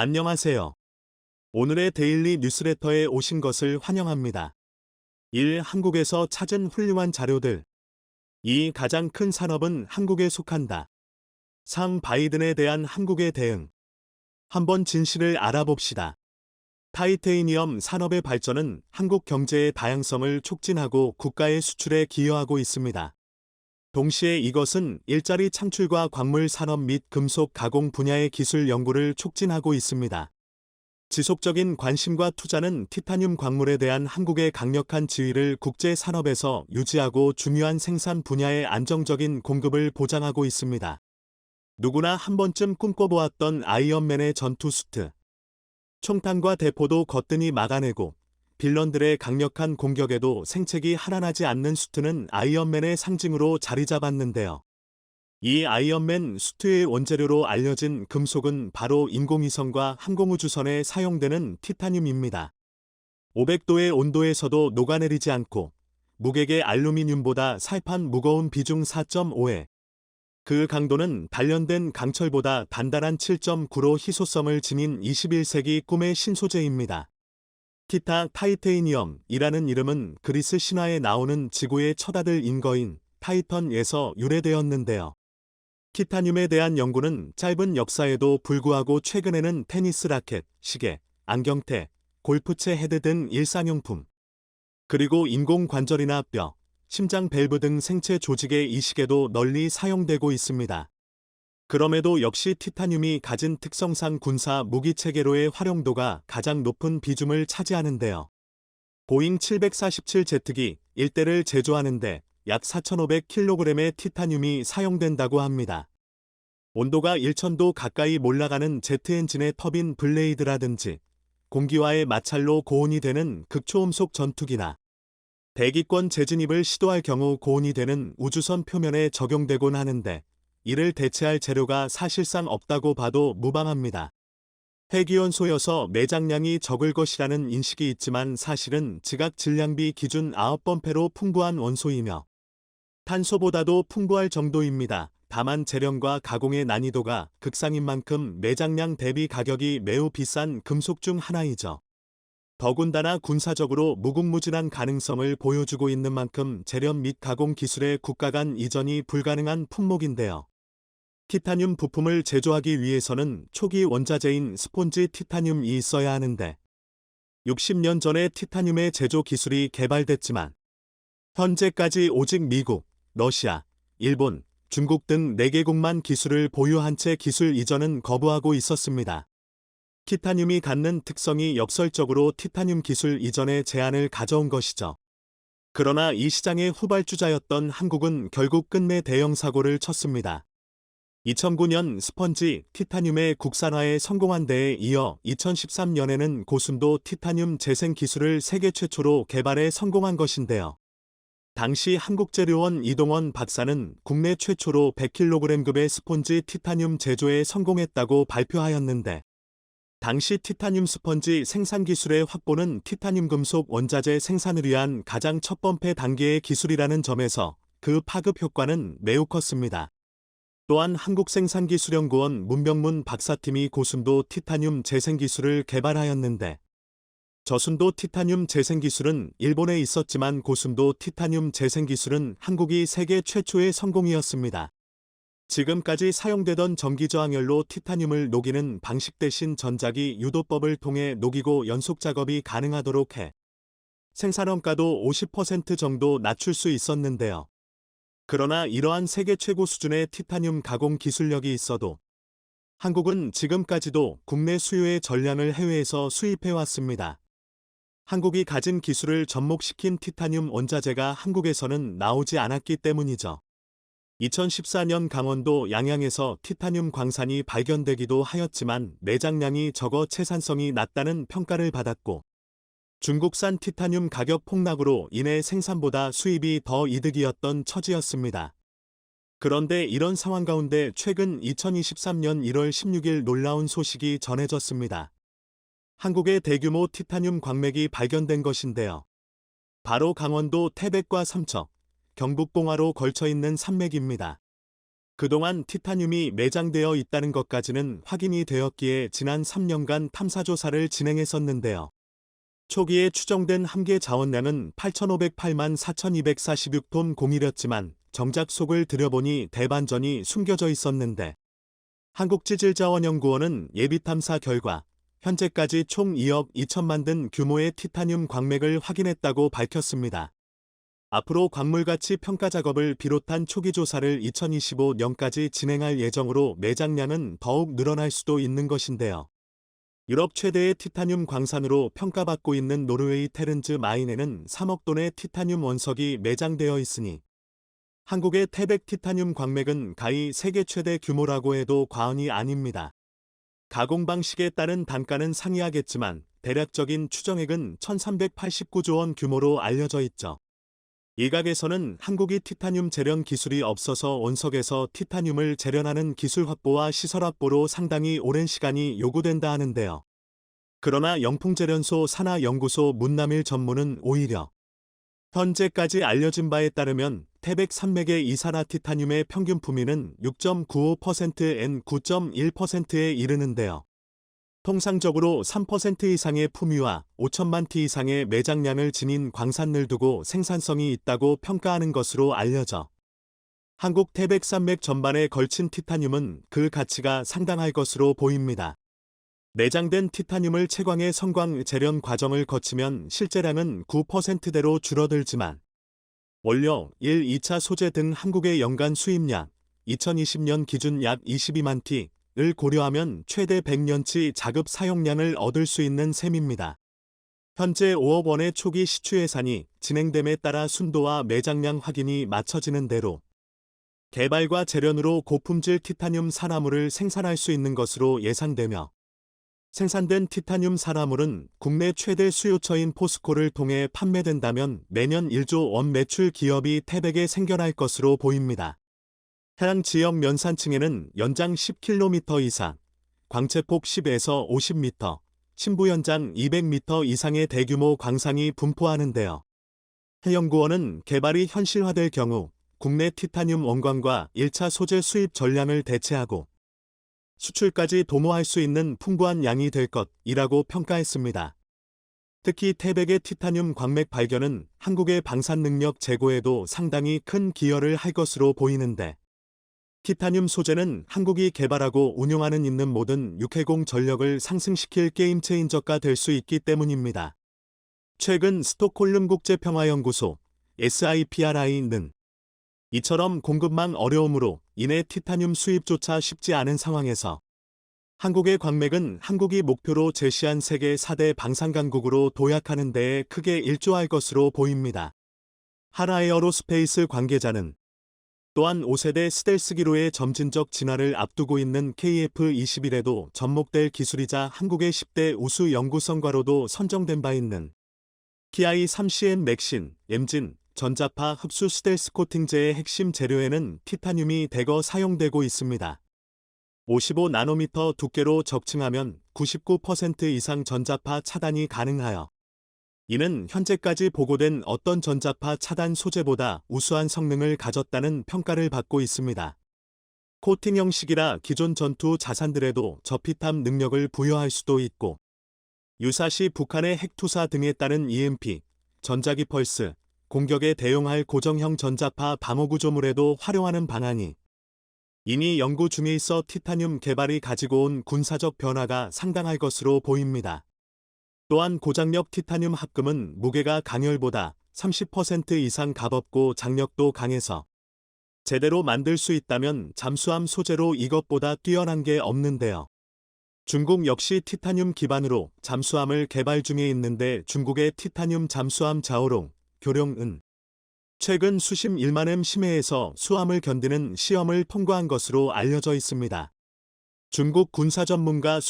안녕하세요. 오늘의 데일리 뉴스레터에 오신 것을 환영합니다. 1. 한국에서 찾은 훌륭한 자료들. 2. 가장 큰 산업은 한국에 속한다. 3. 바이든에 대한 한국의 대응. 한번 진실을 알아봅시다. 타이테이니엄 산업의 발전은 한국 경제의 다양성을 촉진하고 국가의 수출에 기여하고 있습니다. 동시에 이것은 일자리 창출과 광물 산업 및 금속 가공 분야의 기술 연구를 촉진하고 있습니다. 지속적인 관심과 투자는 티타늄 광물에 대한 한국의 강력한 지위를 국제 산업에서 유지하고 중요한 생산 분야의 안정적인 공급을 보장하고 있습니다. 누구나 한 번쯤 꿈꿔보았던 아이언맨의 전투 수트. 총탄과 대포도 거뜬히 막아내고 빌런들의 강력한 공격에도 생색이 하나나지 않는 수트는 아이언맨의 상징으로 자리 잡았는데요. 이 아이언맨 수트의 원재료로 알려진 금속은 바로 인공위성과 항공우주선에 사용되는 티타늄입니다. 500도의 온도에서도 녹아내리지 않고 무게의 알루미늄보다 살판 무거운 비중 4.5에 그 강도는 단련된 강철보다 단단한 7.9로 희소성을 지닌 21세기 꿈의 신소재입니다. 타이테이니엄이라는 이름은 그리스 신화에 나오는 지구의 첫 아들 인거인 타이턴에서 유래되었는데요. 티타늄에 대한 연구는 짧은 역사에도 불구하고 최근에는 테니스 라켓, 시계, 안경테, 골프채 헤드 등 일상용품, 그리고 인공관절이나 뼈, 심장 밸브 등 생체 조직의 이식에도 널리 사용되고 있습니다. 그럼에도 역시 티타늄이 가진 특성상 군사 무기 체계로의 활용도가 가장 높은 비중을 차지하는데요. 보잉 747제트기 1대를 제조하는데 약 4,500kg의 티타늄이 사용된다고 합니다. 온도가 1000도 가까이 몰아가는 제트 엔진의 터빈 블레이드라든지 공기와의 마찰로 고온이 되는 극초음속 전투기나 대기권 재진입을 시도할 경우 고온이 되는 우주선 표면에 적용되곤 하는데 이를 대체할 재료가 사실상 없다고 봐도 무방합니다. 회귀원소여서 매장량이 적을 것이라는 인식이 있지만 사실은 지각 질량비 기준 9번패로 풍부한 원소이며 탄소보다도 풍부할 정도입니다. 다만 재련과 가공의 난이도가 극상인 만큼 매장량 대비 가격이 매우 비싼 금속 중 하나이죠. 더군다나 군사적으로 무궁무진한 가능성을 보여주고 있는 만큼 재련 및 가공 기술의 국가 간 이전이 불가능한 품목인데요. 티타늄 부품을 제조하기 위해서는 초기 원자재인 스폰지 티타늄이 있어야 하는데 60년 전에 티타늄의 제조 기술이 개발됐지만 현재까지 오직 미국, 러시아, 일본, 중국 등 4개국만 기술을 보유한 채 기술 이전은 거부하고 있었습니다. 티타늄이 갖는 특성이 역설적으로 티타늄 기술 이전의 제한을 가져온 것이죠. 그러나 이 시장의 후발주자였던 한국은 결국 끝내 대형 사고를 쳤습니다. 2009년 스펀지 티타늄의 국산화에 성공한 데에 이어 2013년에는 고순도 티타늄 재생 기술을 세계 최초로 개발에 성공한 것인데요. 당시 한국재료원 이동원 박사는 국내 최초로 100kg급의 스폰지 티타늄 제조에 성공했다고 발표하였는데 당시 티타늄 스펀지 생산 기술의 확보는 티타늄 금속 원자재 생산을 위한 가장 첫 번째 단계의 기술이라는 점에서 그 파급 효과는 매우 컸습니다. 또한 한국생산기술연구원 문병문 박사팀이 고순도 티타늄 재생 기술을 개발하였는데 저순도 티타늄 재생 기술은 일본에 있었지만 고순도 티타늄 재생 기술은 한국이 세계 최초의 성공이었습니다. 지금까지 사용되던 전기저항열로 티타늄을 녹이는 방식 대신 전자기 유도법을 통해 녹이고 연속 작업이 가능하도록 해 생산원가도 50% 정도 낮출 수 있었는데요. 그러나 이러한 세계 최고 수준의 티타늄 가공 기술력이 있어도 한국은 지금까지도 국내 수요의 전량을 해외에서 수입해왔습니다. 한국이 가진 기술을 접목시킨 티타늄 원자재가 한국에서는 나오지 않았기 때문이죠. 2014년 강원도 양양에서 티타늄 광산이 발견되기도 하였지만 매장량이 적어 채산성이 낮다는 평가를 받았고 중국산 티타늄 가격 폭락으로 인해 생산보다 수입이 더 이득이었던 처지였습니다. 그런데 이런 상황 가운데 최근 2023년 1월 16일 놀라운 소식이 전해졌습니다. 한국의 대규모 티타늄 광맥이 발견된 것인데요. 바로 강원도 태백과 삼척, 경북봉화로 걸쳐 있는 산맥입니다. 그동안 티타늄이 매장되어 있다는 것까지는 확인이 되었기에 지난 3년간 탐사 조사를 진행했었는데요. 초기에 추정된 함계 자원량은 8,508만 4,246톤 공이었지만 정작 속을 들여보니 대반전이 숨겨져 있었는데 한국지질자원연구원은 예비탐사 결과 현재까지 총 2억 2천만 든 규모의 티타늄 광맥을 확인했다고 밝혔습니다. 앞으로 광물가치 평가 작업을 비롯한 초기 조사를 2025년까지 진행할 예정으로 매장량은 더욱 늘어날 수도 있는 것인데요. 유럽 최대의 티타늄 광산으로 평가받고 있는 노르웨이 테른즈 마인에는 3억 톤의 티타늄 원석이 매장되어 있으니 한국의 태백 티타늄 광맥은 가히 세계 최대 규모라고 해도 과언이 아닙니다. 가공 방식에 따른 단가는 상이하겠지만 대략적인 추정액은 1,389조 원 규모로 알려져 있죠. 일각에서는 한국이 티타늄 재련 기술이 없어서 원석에서 티타늄을 재련하는 기술 확보와 시설 확보로 상당히 오랜 시간이 요구된다 하는데요. 그러나 영풍재련소 산하연구소 문남일 전무는 오히려 현재까지 알려진 바에 따르면 태백 산맥의 이산화 티타늄의 평균 품위는 6.95%엔 9.1%에 이르는데요. 통상적으로 3% 이상의 품위와 5천만 티 이상의 매장량을 지닌 광산을 두고 생산성이 있다고 평가하는 것으로 알려져 한국 태백산맥 전반에 걸친 티타늄은 그 가치가 상당할 것으로 보입니다. 매장된 티타늄을 채광해 성광 재련 과정을 거치면 실제량은 9%대로 줄어들지만 원료, 1, 2차 소재 등 한국의 연간 수입량 2020년 기준 약 22만 티를 고려하면 최대 100년치 자급 사용량을 얻을 수 있는 셈입니다. 현재 5억 원의 초기 시추 예산이 진행됨에 따라 순도와 매장량 확인이 맞춰지는 대로 개발과 재련으로 고품질 티타늄 산화물을 생산할 수 있는 것으로 예상되며 생산된 티타늄 산화물은 국내 최대 수요처인 포스코를 통해 판매된다면 매년 1조 원 매출 기업이 태백에 생겨날 것으로 보입니다. 해당 지역 면산층에는 연장 10km 이상, 광채폭 10에서 50m, 침부 연장 200m 이상의 대규모 광산이 분포하는데요. 해연구원은 개발이 현실화될 경우 국내 티타늄 원광과 1차 소재 수입 전량을 대체하고 수출까지 도모할 수 있는 풍부한 양이 될 것이라고 평가했습니다. 특히 태백의 티타늄 광맥 발견은 한국의 방산 능력 제고에도 상당히 큰 기여를 할 것으로 보이는데 티타늄 소재는 한국이 개발하고 운용하는 있는 모든 육해공 전력을 상승시킬 게임 체인저가 될 수 있기 때문입니다. 최근 스톡홀름 국제평화연구소 SIPRI는 이처럼 공급망 어려움으로 인해 티타늄 수입조차 쉽지 않은 상황에서 한국의 광맥은 한국이 목표로 제시한 세계 4대 방산강국으로 도약하는 데에 크게 일조할 것으로 보입니다. 하나에어로스페이스 관계자는 또한 5세대 스텔스기로의 점진적 진화를 앞두고 있는 KF-21에도 접목될 기술이자 한국의 10대 우수 연구성과로도 선정된 바 있는 TI-3CN 맥신, 엠진, 전자파 흡수 스텔스 코팅제의 핵심 재료에는 티타늄이 대거 사용되고 있습니다. 55나노미터 두께로 적층하면 99% 이상 전자파 차단이 가능하여 이는 현재까지 보고된 어떤 전자파 차단 소재보다 우수한 성능을 가졌다는 평가를 받고 있습니다. 코팅 형식이라 기존 전투 자산들에도 저피탐 능력을 부여할 수도 있고 유사시 북한의 핵투사 등에 따른 EMP, 전자기 펄스, 공격에 대응할 고정형 전자파 방어 구조물에도 활용하는 방안이 이미 연구 중에 있어 티타늄 개발이 가지고 온 군사적 변화가 상당할 것으로 보입니다. 또한 고장력 티타늄 합금은 무게가 강열보다 30% 이상 가볍고 장력도 강해서 제대로 만들 수 있다면 잠수함 소재로 이것보다 뛰어난 게 없는데요. 중국 역시 티타늄 기반으로 잠수함을 개발 중에 있는데 중국의 티타늄 잠수함 자오롱, 교룡은 최근 수심 1만 심해에서 수함을 견디는 시험을 통과한 것으로 알려져 있습니다. 중국 군사 전문가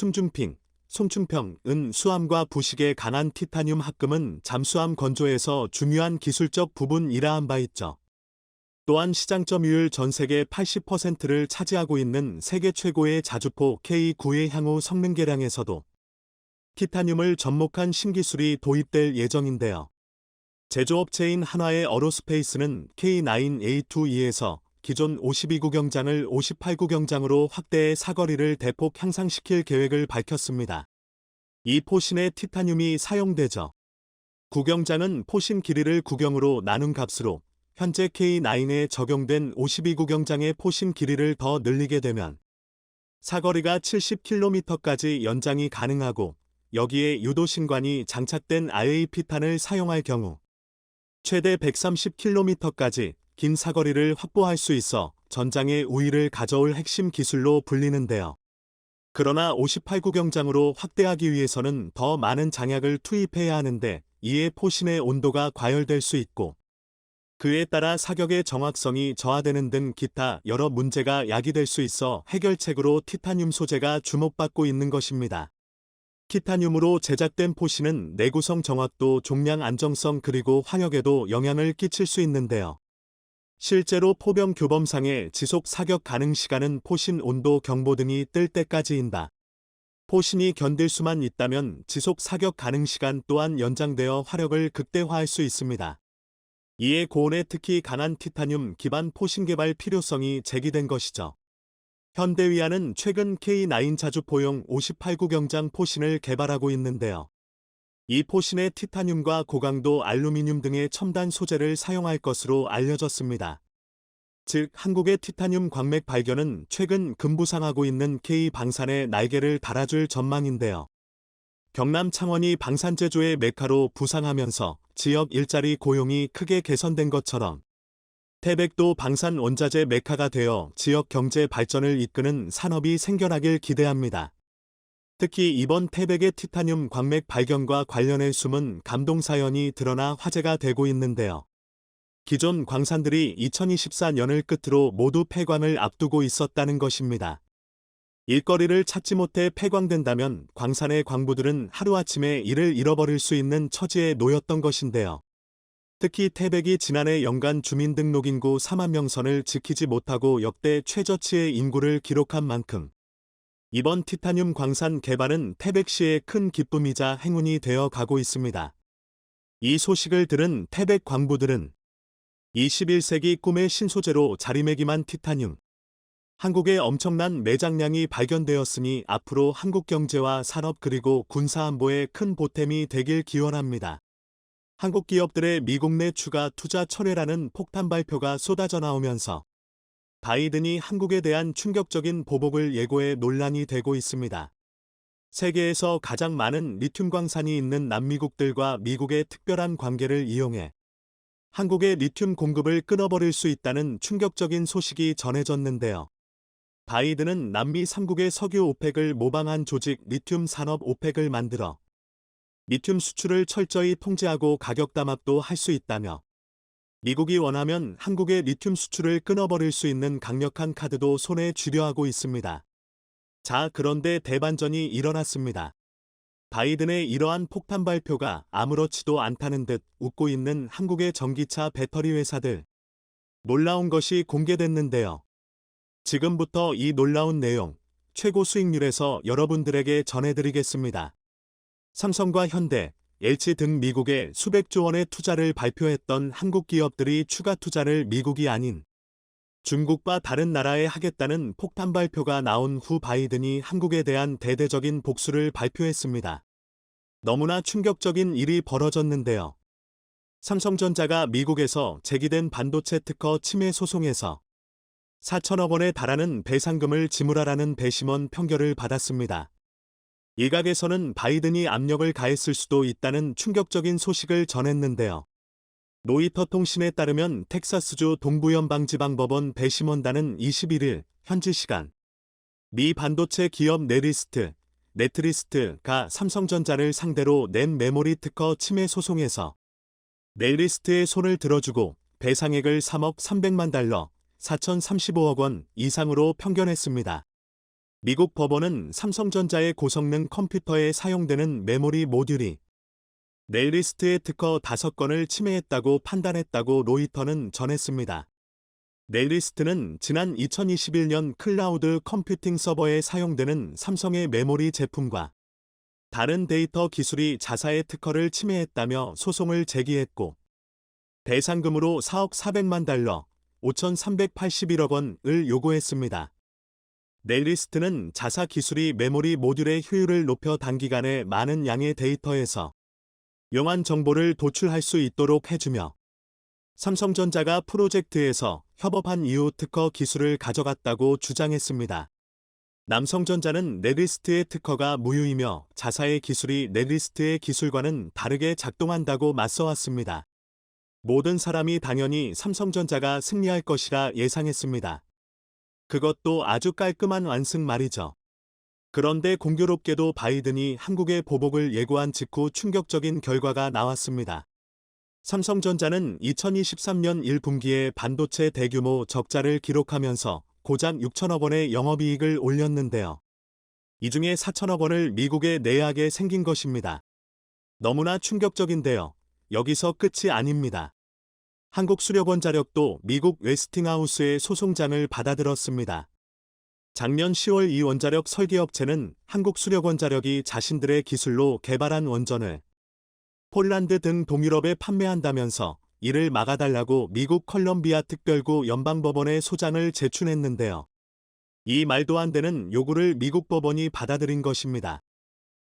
송충평은 수함과 부식에 강한 티타늄 합금은 잠수함 건조에서 중요한 기술적 부분이라 한 바 있죠. 또한 시장 점유율 전 세계 80%를 차지하고 있는 세계 최고의 자주포 K9의 향후 성능 개량에서도 티타늄을 접목한 신기술이 도입될 예정인데요. 제조업체인 한화의 어로스페이스는 K9A2E에서 기존 52구경장을 58구경장으로 확대해 사거리를 대폭 향상시킬 계획을 밝혔습니다. 이 포신에 티타늄이 사용되죠. 구경장은 포신 길이를 구경으로 나눈 값으로 현재 K9에 적용된 52구경장의 포신 길이를 더 늘리게 되면 사거리가 70km까지 연장이 가능하고 여기에 유도신관이 장착된 RAP탄을 사용할 경우 최대 130km까지 긴 사거리를 확보할 수 있어 전장의 우위를 가져올 핵심 기술로 불리는데요. 그러나 58구경장으로 확대하기 위해서는 더 많은 장약을 투입해야 하는데 이에 포신의 온도가 과열될 수 있고 그에 따라 사격의 정확성이 저하되는 등 기타 여러 문제가 야기될 수 있어 해결책으로 티타늄 소재가 주목받고 있는 것입니다. 티타늄으로 제작된 포신은 내구성 정확도, 종량 안정성 그리고 화력에도 영향을 끼칠 수 있는데요. 실제로 포병 교범상의 지속 사격 가능 시간은 포신 온도 경보 등이 뜰 때까지인다. 포신이 견딜 수만 있다면 지속 사격 가능 시간 또한 연장되어 화력을 극대화할 수 있습니다. 이에 고온에 특히 강한 티타늄 기반 포신 개발 필요성이 제기된 것이죠. 현대위안은 최근 K9 자주포용 58구경장 포신을 개발하고 있는데요. 이 포신에 티타늄과 고강도 알루미늄 등의 첨단 소재를 사용할 것으로 알려졌습니다. 즉, 한국의 티타늄 광맥 발견은 최근 급부상하고 있는 K 방산에 날개를 달아줄 전망인데요. 경남 창원이 방산 제조의 메카로 부상하면서 지역 일자리 고용이 크게 개선된 것처럼 태백도 방산 원자재 메카가 되어 지역 경제 발전을 이끄는 산업이 생겨나길 기대합니다. 특히 이번 태백의 티타늄 광맥 발견과 관련해 숨은 감동 사연이 드러나 화제가 되고 있는데요. 기존 광산들이 2024년을 끝으로 모두 폐광을 앞두고 있었다는 것입니다. 일거리를 찾지 못해 폐광된다면 광산의 광부들은 하루아침에 일을 잃어버릴 수 있는 처지에 놓였던 것인데요. 특히 태백이 지난해 연간 주민등록인구 4만 명선을 지키지 못하고 역대 최저치의 인구를 기록한 만큼 이번 티타늄 광산 개발은 태백시의 큰 기쁨이자 행운이 되어 가고 있습니다. 이 소식을 들은 태백 광부들은 21세기 꿈의 신소재로 자리매김한 티타늄. 한국에 엄청난 매장량이 발견되었으니 앞으로 한국 경제와 산업 그리고 군사안보에 큰 보탬이 되길 기원합니다. 한국 기업들의 미국 내 추가 투자 철회라는 폭탄 발표가 쏟아져 나오면서 바이든이 한국에 대한 충격적인 보복을 예고해 논란이 되고 있습니다. 세계에서 가장 많은 리튬 광산이 있는 남미국들과 미국의 특별한 관계를 이용해 한국의 리튬 공급을 끊어버릴 수 있다는 충격적인 소식이 전해졌는데요. 바이든은 남미 3국의 석유 오펙을 모방한 조직 리튬 산업 오펙을 만들어 리튬 수출을 철저히 통제하고 가격 담합도 할 수 있다며 미국이 원하면 한국의 리튬 수출을 끊어버릴 수 있는 강력한 카드도 손에 쥐려 하고 있습니다. 자, 그런데 대반전이 일어났습니다. 바이든의 이러한 폭탄 발표가 아무렇지도 않다는 듯 웃고 있는 한국의 전기차 배터리 회사들. 놀라운 것이 공개됐는데요. 지금부터 이 놀라운 내용, 최고 수익률에서 여러분들에게 전해드리겠습니다. 삼성과 현대, LG 등 미국에 수백조 원의 투자를 발표했던 한국 기업들이 추가 투자를 미국이 아닌 중국과 다른 나라에 하겠다는 폭탄 발표가 나온 후 바이든이 한국에 대한 대대적인 복수를 발표했습니다. 너무나 충격적인 일이 벌어졌는데요. 삼성전자가 미국에서 제기된 반도체 특허 침해 소송에서 4천억 원에 달하는 배상금을 지불하라는 배심원 판결을 받았습니다. 일각에서는 바이든이 압력을 가했을 수도 있다는 충격적인 소식을 전했는데요. 로이터 통신에 따르면 텍사스주 동부연방지방법원 배심원단은 21일 현지 시간 미 반도체 기업 네트리스트가 삼성전자를 상대로 낸 메모리 특허 침해 소송에서 네트리스트의 손을 들어주고 배상액을 3억 300만 달러, 4,035억 원 이상으로 평견했습니다. 미국 법원은 삼성전자의 고성능 컴퓨터에 사용되는 메모리 모듈이 네트리스트의 특허 5건을 침해했다고 판단했다고 로이터는 전했습니다. 네트리스트는 지난 2021년 클라우드 컴퓨팅 서버에 사용되는 삼성의 메모리 제품과 다른 데이터 기술이 자사의 특허를 침해했다며 소송을 제기했고 배상금으로 4억 400만 달러, 5,381억 원을 요구했습니다. 넬리스트는 자사 기술이 메모리 모듈의 효율을 높여 단기간에 많은 양의 데이터에서 용한 정보를 도출할 수 있도록 해주며 삼성전자가 프로젝트에서 협업한 이후 특허 기술을 가져갔다고 주장했습니다. 남성전자는 넬리스트의 특허가 무효이며 자사의 기술이 넬리스트의 기술과는 다르게 작동한다고 맞서왔습니다. 모든 사람이 당연히 삼성전자가 승리할 것이라 예상했습니다. 그것도 아주 깔끔한 완승 말이죠. 그런데 공교롭게도 바이든이 한국의 보복을 예고한 직후 충격적인 결과가 나왔습니다. 삼성전자는 2023년 1분기에 반도체 대규모 적자를 기록하면서 고작 6천억 원의 영업이익을 올렸는데요. 이 중에 4천억 원을 미국에 내야하게 생긴 것입니다. 너무나 충격적인데요. 여기서 끝이 아닙니다. 한국수력원자력도 미국 웨스팅하우스의 소송장을 받아들었습니다. 작년 10월 이 원자력 설계업체는 한국수력원자력이 자신들의 기술로 개발한 원전을 폴란드 등 동유럽에 판매한다면서 이를 막아달라고 미국 컬럼비아 특별구 연방법원에 소장을 제출했는데요. 이 말도 안 되는 요구를 미국 법원이 받아들인 것입니다.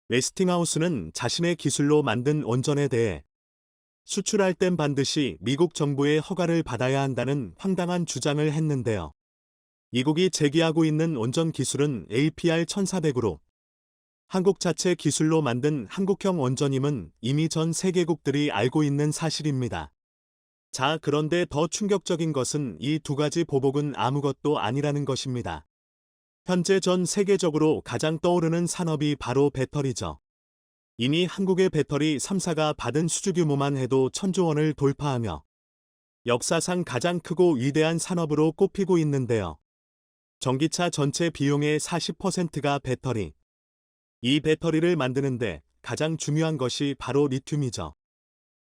웨스팅하우스는 자신의 기술로 만든 원전에 대해 수출할 땐 반드시 미국 정부의 허가를 받아야 한다는 황당한 주장을 했는데요. 미국이 제기하고 있는 원전 기술은 APR-1400으로 한국 자체 기술로 만든 한국형 원전임은 이미 전 세계국들이 알고 있는 사실입니다. 자, 그런데 더 충격적인 것은 이 두 가지 보복은 아무것도 아니라는 것입니다. 현재 전 세계적으로 가장 떠오르는 산업이 바로 배터리죠. 이미 한국의 배터리 3사가 받은 수주 규모만 해도 1,000조 원을 돌파하며 역사상 가장 크고 위대한 산업으로 꼽히고 있는데요. 전기차 전체 비용의 40%가 배터리. 이 배터리를 만드는데 가장 중요한 것이 바로 리튬이죠.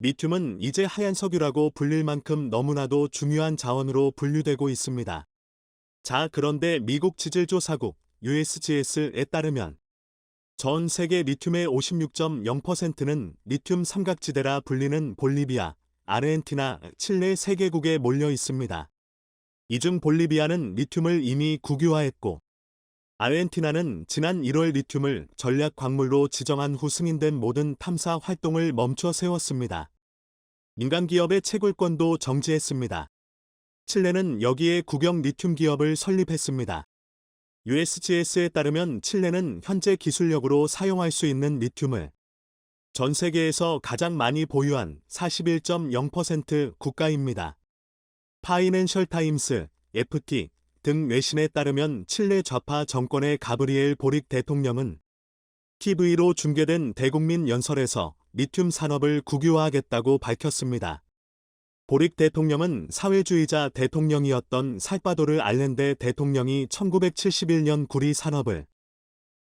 리튬은 이제 하얀 석유라고 불릴 만큼 너무나도 중요한 자원으로 분류되고 있습니다. 자, 그런데 미국 지질조사국 USGS에 따르면 전 세계 리튬의 56.0%는 리튬 삼각지대라 불리는 볼리비아, 아르헨티나, 칠레 3개국에 몰려 있습니다. 이 중 볼리비아는 리튬을 이미 국유화했고 아르헨티나는 지난 1월 리튬을 전략 광물로 지정한 후 승인된 모든 탐사 활동을 멈춰 세웠습니다. 민간 기업의 채굴권도 정지했습니다. 칠레는 여기에 국영 리튬 기업을 설립했습니다. USGS에 따르면 칠레는 현재 기술력으로 사용할 수 있는 리튬을 전 세계에서 가장 많이 보유한 41.0% 국가입니다. 파이낸셜 타임스, FT 등 외신에 따르면 칠레 좌파 정권의 가브리엘 보릭 대통령은 TV로 중계된 대국민 연설에서 리튬 산업을 국유화하겠다고 밝혔습니다. 보릭 대통령은 사회주의자 대통령이었던 살바도르 알렌데 대통령이 1971년 구리 산업을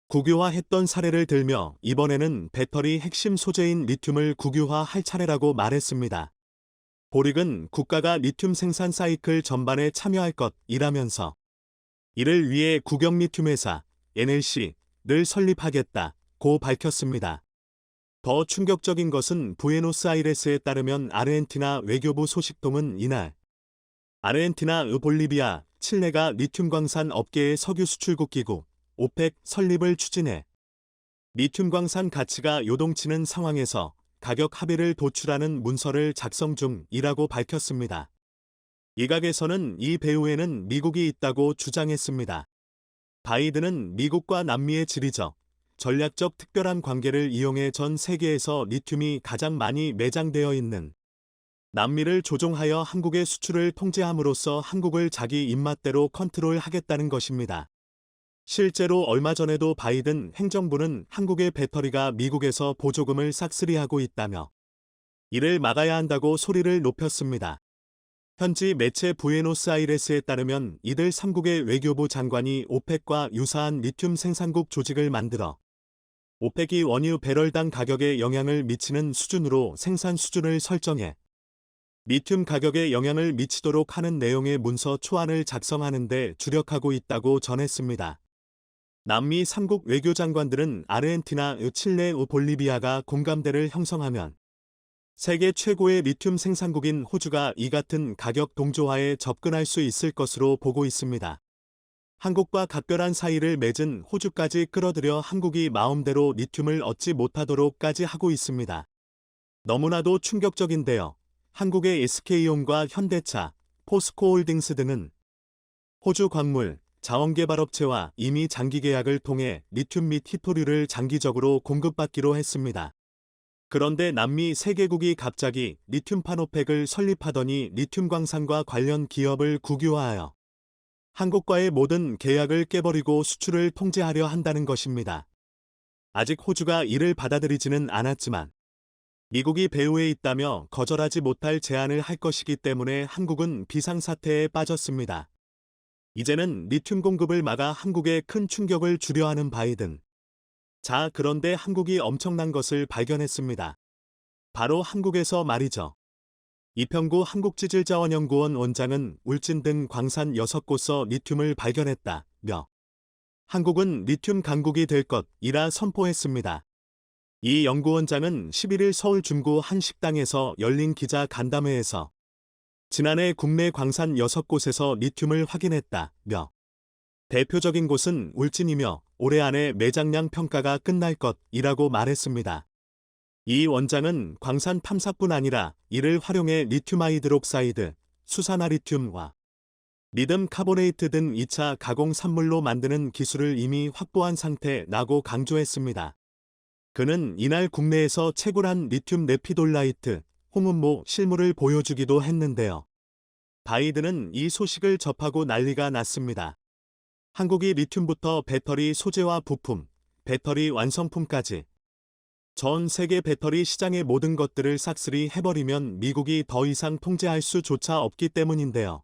국유화했던 사례를 들며 이번에는 배터리 핵심 소재인 리튬을 국유화할 차례라고 말했습니다. 보릭은 국가가 리튬 생산 사이클 전반에 참여할 것이라면서 이를 위해 국영 리튬 회사 NLC를 설립하겠다고 밝혔습니다. 더 충격적인 것은 부에노스아이레스에 따르면 아르헨티나 외교부 소식통은 이날 아르헨티나, 볼리비아, 칠레가 리튬 광산 업계의 석유 수출국 기구 오펙 설립을 추진해 리튬 광산 가치가 요동치는 상황에서 가격 합의를 도출하는 문서를 작성 중이라고 밝혔습니다. 일각에서는 이 배후에는 미국이 있다고 주장했습니다. 바이든은 미국과 남미의 지리적, 전략적 특별한 관계를 이용해 전 세계에서 리튬이 가장 많이 매장되어 있는 남미를 조종하여 한국의 수출을 통제함으로써 한국을 자기 입맛대로 컨트롤하겠다는 것입니다. 실제로 얼마 전에도 바이든 행정부는 한국의 배터리가 미국에서 보조금을 싹쓸이하고 있다며 이를 막아야 한다고 소리를 높였습니다. 현지 매체 부에노스아이레스에 따르면 이들 3국의 외교부 장관이 오펙과 유사한 리튬 생산국 조직을 만들어 오펙이 원유 배럴당 가격에 영향을 미치는 수준으로 생산 수준을 설정해 리튬 가격에 영향을 미치도록 하는 내용의 문서 초안을 작성하는 데 주력하고 있다고 전했습니다. 남미 3국 외교장관들은 아르헨티나, 칠레, 볼리비아가 공감대를 형성하면 세계 최고의 리튬 생산국인 호주가 이 같은 가격 동조화에 접근할 수 있을 것으로 보고 있습니다. 한국과 각별한 사이를 맺은 호주까지 끌어들여 한국이 마음대로 리튬을 얻지 못하도록까지 하고 있습니다. 너무나도 충격적인데요. 한국의 SK온과 현대차, 포스코홀딩스 등은 호주 광물, 자원개발업체와 이미 장기 계약을 통해 리튬 및 히토류를 장기적으로 공급받기로 했습니다. 그런데 남미 3개국이 갑자기 리튬판 오펙을 설립하더니 리튬 광산과 관련 기업을 국유화하여 한국과의 모든 계약을 깨버리고 수출을 통제하려 한다는 것입니다. 아직 호주가 이를 받아들이지는 않았지만 미국이 배후에 있다며 거절하지 못할 제안을 할 것이기 때문에 한국은 비상사태에 빠졌습니다. 이제는 리튬 공급을 막아 한국에 큰 충격을 주려 하는 바이든. 자, 그런데 한국이 엄청난 것을 발견했습니다. 바로 한국에서 말이죠. 이평구 한국지질자원연구원 원장은 울진 등 광산 6곳서 리튬을 발견했다며 한국은 리튬 강국이 될 것이라 선포했습니다. 이 연구원장은 11일 서울 중구 한 식당에서 열린 기자 간담회에서 지난해 국내 광산 6곳에서 리튬을 확인했다며 대표적인 곳은 울진이며 올해 안에 매장량 평가가 끝날 것이라고 말했습니다. 이 원장은 광산 탐사뿐 아니라 이를 활용해 리튬 하이드록사이드, 수산화리튬과 리듬 카보네이트 등 2차 가공 산물로 만드는 기술을 이미 확보한 상태라고 강조했습니다. 그는 이날 국내에서 채굴한 리튬 네피돌라이트, 홍은모 실물을 보여주기도 했는데요. 바이든은 이 소식을 접하고 난리가 났습니다. 한국이 리튬부터 배터리 소재와 부품, 배터리 완성품까지 전 세계 배터리 시장의 모든 것들을 싹쓸이 해버리면 미국이 더 이상 통제할 수조차 없기 때문인데요.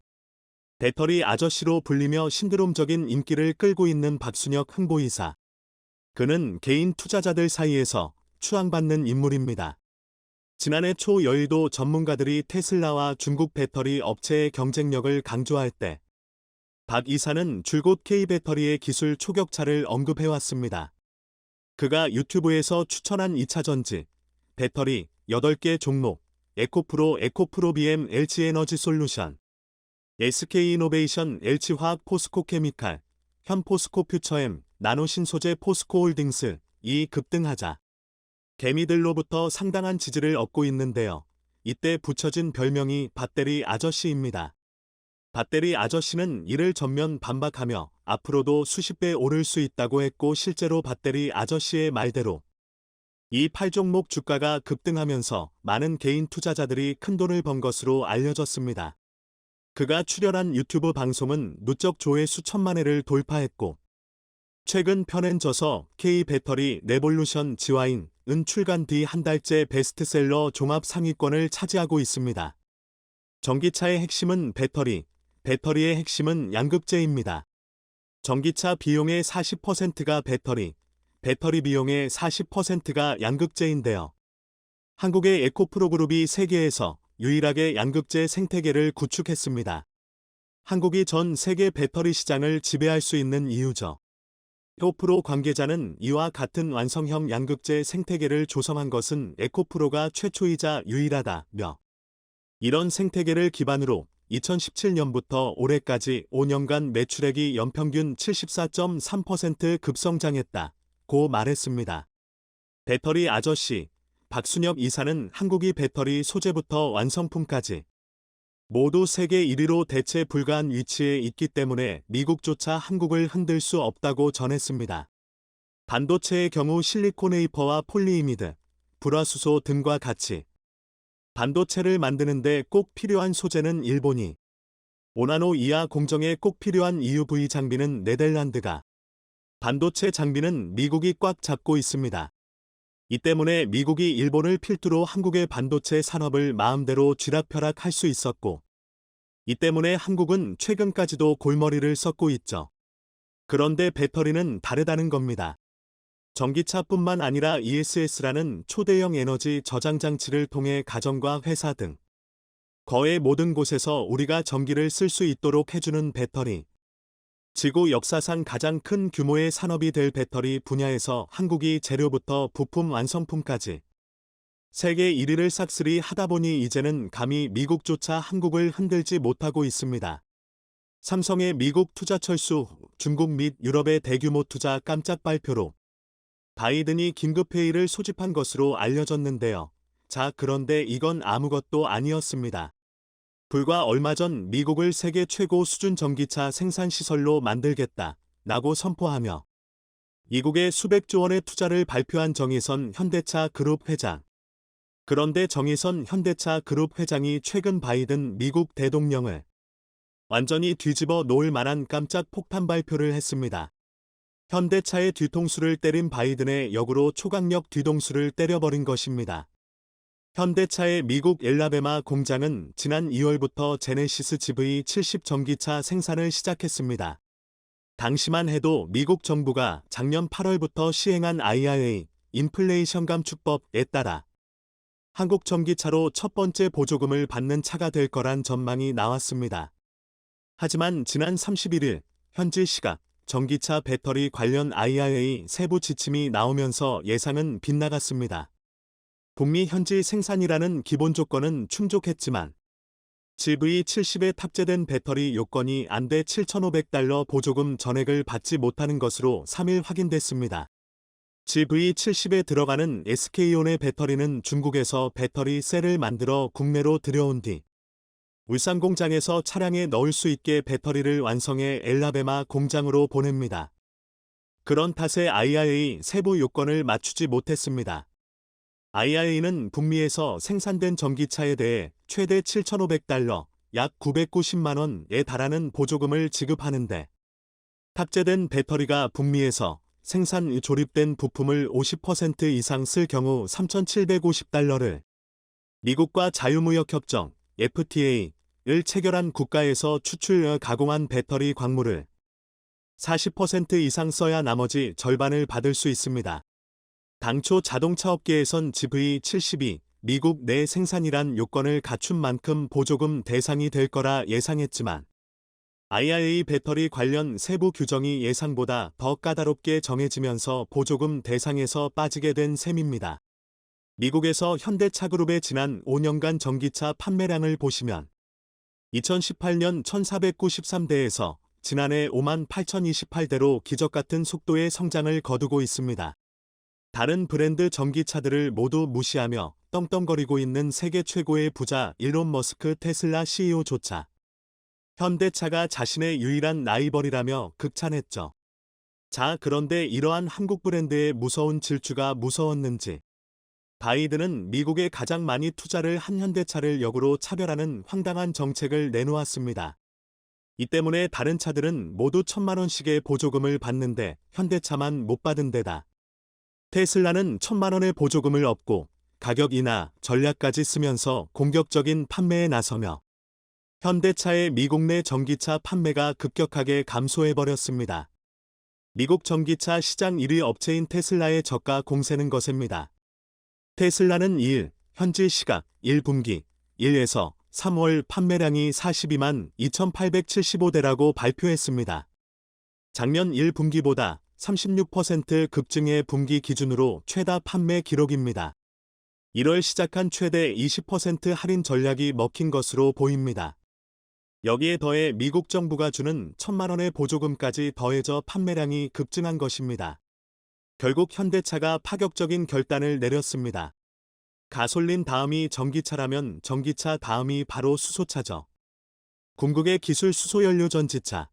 배터리 아저씨로 불리며 신드롬적인 인기를 끌고 있는 박순혁 홍보이사. 그는 개인 투자자들 사이에서 추앙받는 인물입니다. 지난해 초 여의도 전문가들이 테슬라와 중국 배터리 업체의 경쟁력을 강조할 때 박 이사는 줄곧 K배터리의 기술 초격차를 언급해왔습니다. 그가 유튜브에서 추천한 2차전지, 배터리 8개 종목, 에코프로 BM LG에너지 솔루션, SK이노베이션 LG화학 포스코케미칼, 현포스코 퓨처엠, 나노신소재 포스코홀딩스, 이 급등하자 개미들로부터 상당한 지지를 얻고 있는데요. 이때 붙여진 별명이 배터리 아저씨입니다. 배터리 아저씨는 이를 전면 반박하며 앞으로도 수십 배 오를 수 있다고 했고 실제로 배터리 아저씨의 말대로 이 8종목 주가가 급등하면서 많은 개인 투자자들이 큰돈을 번 것으로 알려졌습니다. 그가 출연한 유튜브 방송은 누적 조회수 1000만 회를 돌파했고 최근 편앤저서 K배터리 레볼루션 지와인은 출간 뒤 한 달째 베스트셀러 종합 상위권을 차지하고 있습니다. 전기차의 핵심은 배터리의 핵심은 양극재입니다. 전기차 비용의 40%가 배터리 비용의 40%가 양극재인데요. 한국의 에코프로 그룹이 세계에서 유일하게 양극재 생태계를 구축했습니다. 한국이 전 세계 배터리 시장을 지배할 수 있는 이유죠. 에코프로 관계자는 이와 같은 완성형 양극재 생태계를 조성한 것은 에코프로가 최초이자 유일하다며 이런 생태계를 기반으로 2017년부터 올해까지 5년간 매출액이 연평균 74.3% 급성장했다고 말했습니다. 배터리 아저씨 박순혁 이사는 한국이 배터리 소재부터 완성품까지 모두 세계 1위로 대체 불가한 위치에 있기 때문에 미국조차 한국을 흔들 수 없다고 전했습니다. 반도체의 경우 실리콘 웨이퍼와 폴리이미드, 불화수소 등과 같이 반도체를 만드는데 꼭 필요한 소재는 일본이, 5나노 이하 공정에 꼭 필요한 EUV 장비는 네덜란드가, 반도체 장비는 미국이 꽉 잡고 있습니다. 이 때문에 미국이 일본을 필두로 한국의 반도체 산업을 마음대로 쥐락펴락할 수 있었고, 이 때문에 한국은 최근까지도 골머리를 썩고 있죠. 그런데 배터리는 다르다는 겁니다. 전기차뿐만 아니라 ESS라는 초대형 에너지 저장 장치를 통해 가정과 회사 등 거의 모든 곳에서 우리가 전기를 쓸 수 있도록 해주는 배터리. 지구 역사상 가장 큰 규모의 산업이 될 배터리 분야에서 한국이 재료부터 부품 완성품까지 세계 1위를 싹쓸이 하다 보니 이제는 감히 미국조차 한국을 흔들지 못하고 있습니다. 삼성의 미국 투자 철수, 중국 및 유럽의 대규모 투자 깜짝 발표로 바이든이 긴급회의를 소집한 것으로 알려졌는데요. 자, 그런데 이건 아무것도 아니었습니다. 불과 얼마 전 미국을 세계 최고 수준 전기차 생산 시설로 만들겠다 라고 선포하며 미국의 수백조 원의 투자를 발표한 정의선 현대차 그룹 회장. 그런데 정의선 현대차 그룹 회장이 최근 바이든 미국 대통령을 완전히 뒤집어 놓을 만한 깜짝 폭탄 발표를 했습니다. 현대차의 뒤통수를 때린 바이든의 역으로 초강력 뒤통수를 때려버린 것입니다. 현대차의 미국 엘라베마 공장은 지난 2월부터 제네시스 GV70 전기차 생산을 시작했습니다. 당시만 해도 미국 정부가 작년 8월부터 시행한 IRA 인플레이션 감축법에 따라 한국 전기차로 첫 번째 보조금을 받는 차가 될 거란 전망이 나왔습니다. 하지만 지난 31일 현지 시각 전기차 배터리 관련 IRA 세부 지침이 나오면서 예상은 빗나갔습니다. 북미 현지 생산이라는 기본 조건은 충족했지만 GV70에 탑재된 배터리 요건이 안돼 $7,500 보조금 전액을 받지 못하는 것으로 3일 확인됐습니다. GV70에 들어가는 SK온의 배터리는 중국에서 배터리 셀을 만들어 국내로 들여온 뒤 울산 공장에서 차량에 넣을 수 있게 배터리를 완성해 엘라베마 공장으로 보냅니다. 그런 탓에 IRA 세부 요건을 맞추지 못했습니다. IRA는 북미에서 생산된 전기차에 대해 최대 $7,500, 약 990만 원에 달하는 보조금을 지급하는데 탑재된 배터리가 북미에서 생산 조립된 부품을 50% 이상 쓸 경우 $3,750를 미국과 자유무역협정 FTA를 체결한 국가에서 추출 가공한 배터리 광물을 40% 이상 써야 나머지 절반을 받을 수 있습니다. 당초 자동차 업계에선 GV70이 미국 내 생산이란 요건을 갖춘 만큼 보조금 대상이 될 거라 예상했지만 IRA 배터리 관련 세부 규정이 예상보다 더 까다롭게 정해지면서 보조금 대상에서 빠지게 된 셈입니다. 미국에서 현대차그룹의 지난 5년간 전기차 판매량을 보시면 2018년 1,493대에서 지난해 58,028대로 기적같은 속도의 성장을 거두고 있습니다. 다른 브랜드 전기차들을 모두 무시하며 떵떵거리고 있는 세계 최고의 부자 일론 머스크 테슬라 CEO조차 현대차가 자신의 유일한 라이벌이라며 극찬했죠. 자, 그런데 이러한 한국 브랜드의 무서운 질주가 무서웠는지 바이든은 미국에 가장 많이 투자를 한 현대차를 역으로 차별하는 황당한 정책을 내놓았습니다. 이 때문에 다른 차들은 모두 1,000만 원씩의 보조금을 받는데 현대차만 못 받은 데다 테슬라는 1,000만 원의 보조금을 얻고 가격 인하 전략까지 쓰면서 공격적인 판매에 나서며 현대차의 미국 내 전기차 판매가 급격하게 감소해버렸습니다. 미국 전기차 시장 1위 업체인 테슬라의 저가 공세는 거셉니다. 테슬라는 2일 현지 시각 1분기 1에서 3월 판매량이 42만 2,875대라고 발표했습니다. 작년 1분기보다 36% 급증의 분기 기준으로 최다 판매 기록입니다. 1월 시작한 최대 20% 할인 전략이 먹힌 것으로 보입니다. 여기에 더해 미국 정부가 주는 1,000만 원의 보조금까지 더해져 판매량이 급증한 것입니다. 결국 현대차가 파격적인 결단을 내렸습니다. 가솔린 다음이 전기차라면 전기차 다음이 바로 수소차죠. 궁극의 기술 수소연료 전지차.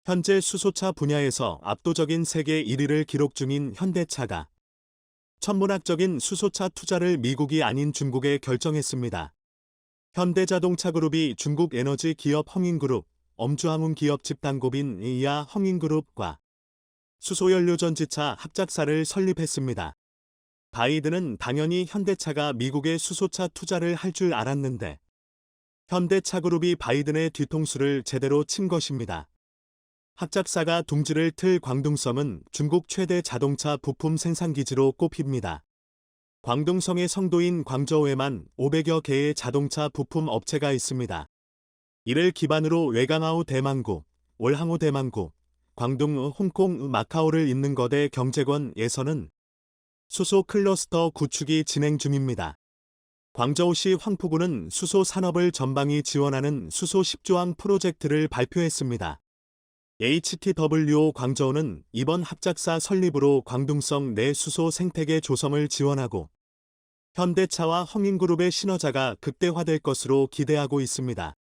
현재 수소차 분야에서 압도적인 세계 1위를 기록 중인 현대차가 천문학적인 수소차 투자를 미국이 아닌 중국에 결정했습니다. 현대자동차그룹이 중국 에너지 기업 헝잉그룹, 엄주항운 기업 집단고빈 이하 헝잉그룹과 수소연료 전지차 합작사를 설립했습니다. 바이든은 당연히 현대차가 미국에 수소차 투자를 할 줄 알았는데 현대차그룹이 바이든의 뒤통수를 제대로 친 것입니다. 합작사가 둥지를 틀 광둥성은 중국 최대 자동차 부품 생산기지로 꼽힙니다. 광둥성의 성도인 광저우에만 500여 개의 자동차 부품 업체가 있습니다. 이를 기반으로 외강하우 대만구, 월항우 대만구, 광둥, 홍콩, 마카오를 잇는 거대 경제권에서는 수소 클러스터 구축이 진행 중입니다. 광저우시 황포구는 수소 산업을 전방위 지원하는 수소 10조항 프로젝트를 발표했습니다. HTWO 광저우는 이번 합작사 설립으로 광둥성 내 수소 생태계 조성을 지원하고 현대차와 허민그룹의 신화자가 극대화될 것으로 기대하고 있습니다.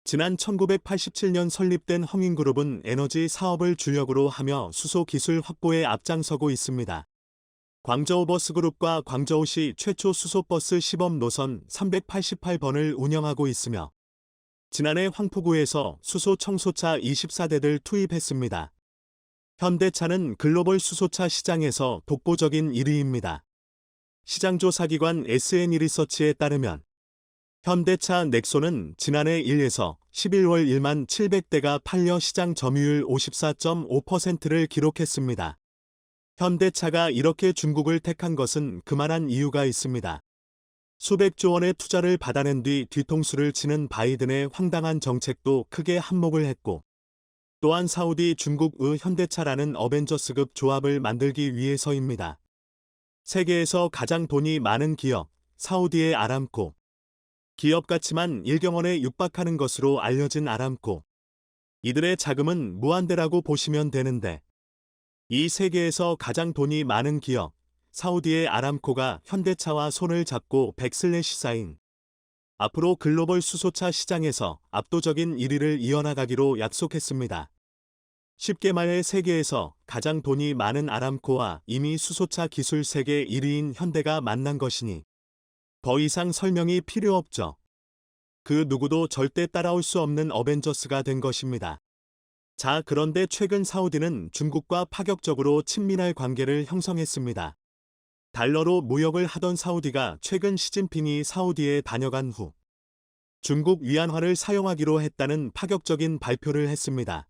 지난 1987년 설립된 허민그룹은 에너지 사업을 주력으로 하며 수소 기술 확보에 앞장서고 있습니다. 광저우버스그룹과 광저우시 최초 수소버스 시범 노선 388번을 운영하고 있으며 지난해 황포구에서 수소 청소차 24대를 투입했습니다. 현대차는 글로벌 수소차 시장에서 독보적인 1위입니다. 시장조사기관 SNE리서치에 따르면 현대차 넥소는 지난해 1에서 11월 1만 700대가 팔려 시장 점유율 54.5%를 기록했습니다. 현대차가 이렇게 중국을 택한 것은 그만한 이유가 있습니다. 수백조 원의 투자를 받아낸 뒤 뒤통수를 치는 바이든의 황당한 정책도 크게 한몫을 했고 또한 사우디 중국의 현대차라는 어벤져스급 조합을 만들기 위해서입니다. 세계에서 가장 돈이 많은 기업, 사우디의 아람코. 기업 가치만 1경원에 육박하는 것으로 알려진 아람코. 이들의 자금은 무한대라고 보시면 되는데 이 세계에서 가장 돈이 많은 기업, 사우디의 아람코가 현대차와 손을 잡고 백슬래시사인 앞으로 글로벌 수소차 시장에서 압도적인 1위를 이어나가기로 약속했습니다. 쉽게 말해 세계에서 가장 돈이 많은 아람코와 이미 수소차 기술 세계 1위인 현대가 만난 것이니 더 이상 설명이 필요 없죠. 그 누구도 절대 따라올 수 없는 어벤져스가 된 것입니다. 자, 그런데 최근 사우디는 중국과 파격적으로 친밀할 관계를 형성했습니다. 달러로 무역을 하던 사우디가 최근 시진핑이 사우디에 다녀간 후 중국 위안화를 사용하기로 했다는 파격적인 발표를 했습니다.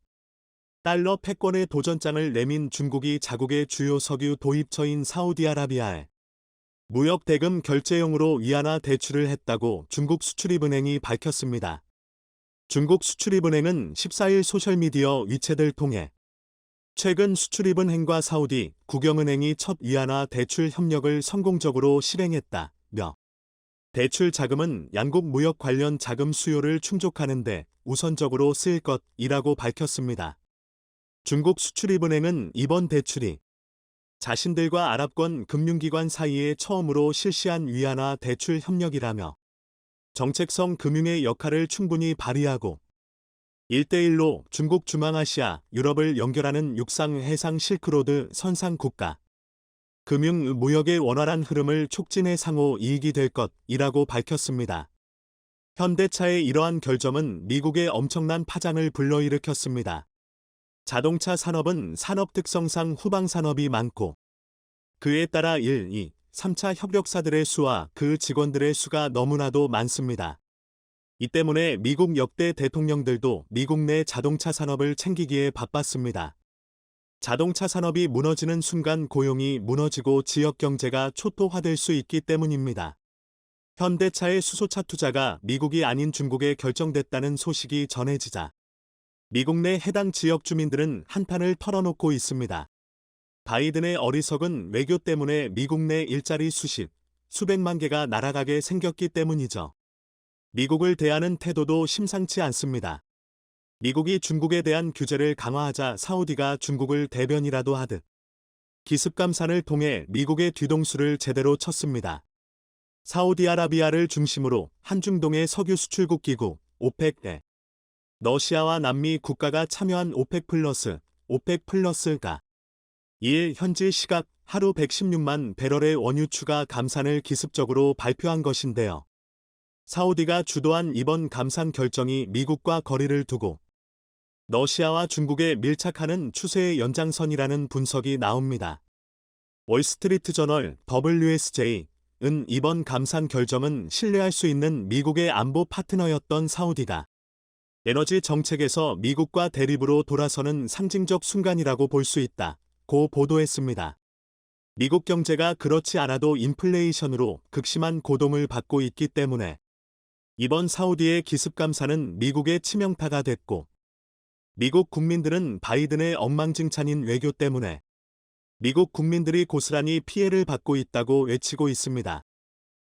달러 패권의 도전장을 내민 중국이 자국의 주요 석유 도입처인 사우디아라비아에 무역 대금 결제용으로 위안화 대출을 했다고 중국 수출입은행이 밝혔습니다. 중국 수출입은행은 14일 소셜미디어 위챗을 통해 최근 수출입은행과 사우디 국영은행이 첫 위안화 대출 협력을 성공적으로 실행했다며 대출 자금은 양국 무역 관련 자금 수요를 충족하는 데 우선적으로 쓰일 것이라고 밝혔습니다. 중국 수출입은행은 이번 대출이 자신들과 아랍권 금융기관 사이에 처음으로 실시한 위안화 대출 협력이라며 정책성 금융의 역할을 충분히 발휘하고 1대1로 중국 중앙아시아, 유럽을 연결하는 육상 해상 실크로드 선상 국가 금융 무역의 원활한 흐름을 촉진해 상호 이익이 될 것이라고 밝혔습니다. 현대차의 이러한 결정은 미국의 엄청난 파장을 불러일으켰습니다. 자동차 산업은 산업 특성상 후방 산업이 많고 그에 따라 1, 2, 3차 협력사들의 수와 그 직원들의 수가 너무나도 많습니다. 이 때문에 미국 역대 대통령들도 미국 내 자동차 산업을 챙기기에 바빴습니다. 자동차 산업이 무너지는 순간 고용이 무너지고 지역 경제가 초토화될 수 있기 때문입니다. 현대차의 수소차 투자가 미국이 아닌 중국에 결정됐다는 소식이 전해지자 미국 내 해당 지역 주민들은 한탄을 털어놓고 있습니다. 바이든의 어리석은 외교 때문에 미국 내 일자리 수백만 개가 날아가게 생겼기 때문이죠. 미국을 대하는 태도도 심상치 않습니다. 미국이 중국에 대한 규제를 강화하자 사우디가 중국을 대변이라도 하듯 기습감산을 통해 미국의 뒤통수를 제대로 쳤습니다. 사우디아라비아를 중심으로 한중동의 석유 수출국 기구 오펙에 러시아와 남미 국가가 참여한 오펙 플러스가 2일 현지 시각 하루 116만 배럴의 원유 추가 감산을 기습적으로 발표한 것인데요. 사우디가 주도한 이번 감산 결정이 미국과 거리를 두고 러시아와 중국에 밀착하는 추세의 연장선이라는 분석이 나옵니다. 월스트리트 저널 WSJ은 이번 감산 결정은 신뢰할 수 있는 미국의 안보 파트너였던 사우디가 에너지 정책에서 미국과 대립으로 돌아서는 상징적 순간이라고 볼 수 있다고 보도했습니다. 미국 경제가 그렇지 않아도 인플레이션으로 극심한 고동을 받고 있기 때문에 이번 사우디의 기습 감산은 미국의 치명타가 됐고 미국 국민들은 바이든의 엉망진창인 외교 때문에 미국 국민들이 고스란히 피해를 받고 있다고 외치고 있습니다.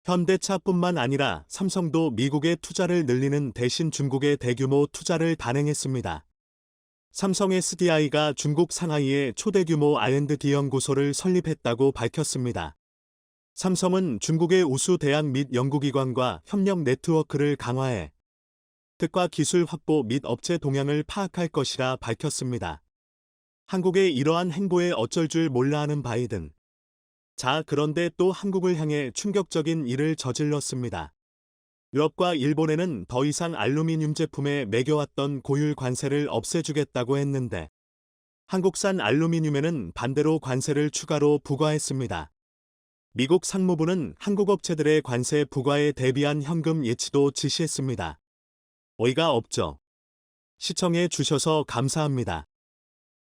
현대차뿐만 아니라 삼성도 미국의 투자를 늘리는 대신 중국의 대규모 투자를 단행했습니다. 삼성 SDI가 중국 상하이에 초대규모 R&D 연구소를 설립했다고 밝혔습니다. 삼성은 중국의 우수 대학 및 연구기관과 협력 네트워크를 강화해 특화 기술 확보 및 업체 동향을 파악할 것이라 밝혔습니다. 한국의 이러한 행보에 어쩔 줄 몰라 하는 바이든. 자, 그런데 또 한국을 향해 충격적인 일을 저질렀습니다. 유럽과 일본에는 더 이상 알루미늄 제품에 매겨왔던 고율 관세를 없애주겠다고 했는데 한국산 알루미늄에는 반대로 관세를 추가로 부과했습니다. 미국 상무부는 한국 업체들의 관세 부과에 대비한 현금 예치도 지시했습니다. 어이가 없죠. 시청해 주셔서 감사합니다.